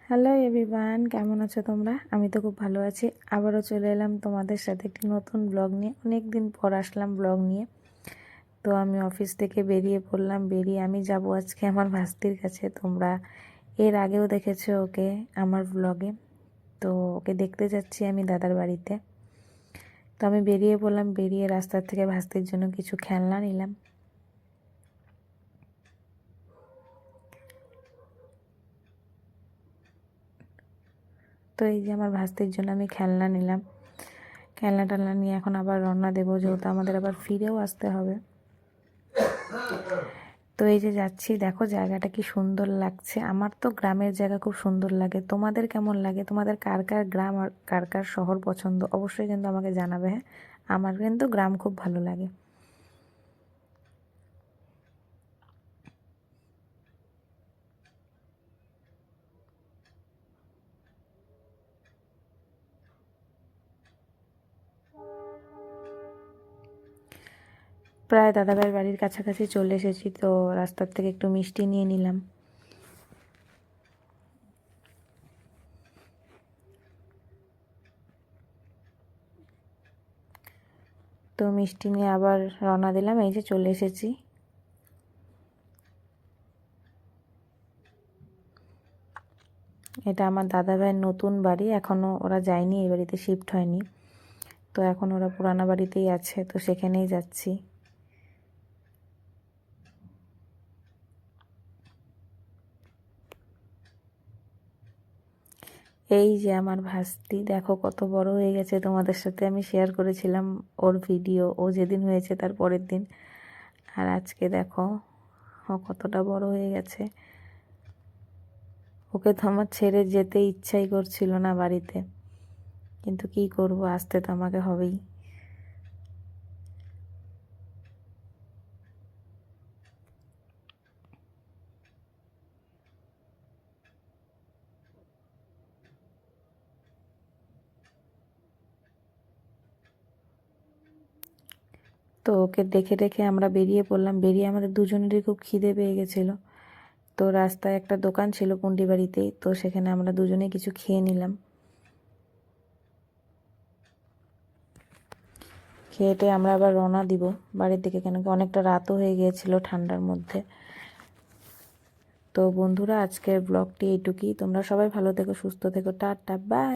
Hello everyone, কেমন আছো তোমরা? আমি তো খুব ভালো আছি। আবারও চলে এলাম তোমাদের সাথে একটি নতুন ব্লগ নিয়ে। অনেক দিন পর আসলাম ব্লগ নিয়ে। তো আমি অফিস থেকে বেরিয়ে পড়লাম। আমি যাব আজকে আমার ভাস্তির কাছে। তোমরা এর আগেও দেখেছো ওকে আমার ব্লগে। তো ওকে দেখতে যাচ্ছি আমি দাদার বাড়িতে। তো আমি বেরিয়ে পড়লাম। বেরিয়ে রাস্তার থেকে ভাস্তির জন্য কিছু খেলনা নিলাম। তো এই যে আমার ভাস্তির জন্য আমি খেলনা নিলাম। খেলনা টেলনা নিয়ে এখন আবার রওনা দেবো, যেহেতু আমাদের আবার ফিরেও আসতে হবে। তো এই যে যাচ্ছি, দেখো জায়গাটা কি সুন্দর লাগছে। আমার তো গ্রামের জায়গা খুব সুন্দর লাগে। তোমাদের কেমন লাগে? তোমাদের কার কার গ্রাম আর কার কার শহর পছন্দ অবশ্যই কিন্তু আমাকে জানাবে। হ্যাঁ, আমার কিন্তু গ্রাম খুব ভালো লাগে। প্রায় দাদাভাইয়ের বাড়ির কাছাকাছি চলে এসেছি। তো রাস্তার থেকে একটু মিষ্টি নিয়ে নিলাম। তো মিষ্টি নিয়ে আবার রওনা দিলাম। এই যে চলে এসেছি। এটা আমার দাদাভাইয়ের নতুন বাড়ি, এখনও ওরা যায়নি, এই বাড়িতে শিফট হয়নি। তো এখন ওরা পুরানা বাড়িতেই আছে, তো সেখানেই যাচ্ছি। এই যে আমার ভাস্তি, দেখো কত বড় হয়ে গেছে। তোমাদের সাথে আমি শেয়ার করেছিলাম ওর ভিডিও, ও যেদিন হয়েছে তার পরের দিন। আর আজকে দেখো ও কতটা বড় হয়ে গেছে। ওকে তো আমার ছেড়ে যেতে ইচ্ছাই করছিল না বাড়িতে, কিন্তু কি করব, আসতে তো আমাকে হবেই। তো ওকে দেখে দেখে আমরা বেরিয়ে পড়লাম। বেরিয়ে আমাদের দুজনেরই খুব খিদে পেয়ে গেছিলো। তো রাস্তায় একটা দোকান ছিল কুন্ডি বাড়িতেই, তো সেখানে আমরা দুজনেই কিছু খেয়ে নিলাম। খেয়েটে আমরা আবার রওনা দিব বাড়ির দিকে, কেন কি অনেকটা রাতও হয়ে গিয়েছিল ঠান্ডার মধ্যে। তো বন্ধুরা, আজকের ব্লগটি এইটুকুই। তোমরা সবাই ভালো থেকো, সুস্থ থেকো। Tata, by.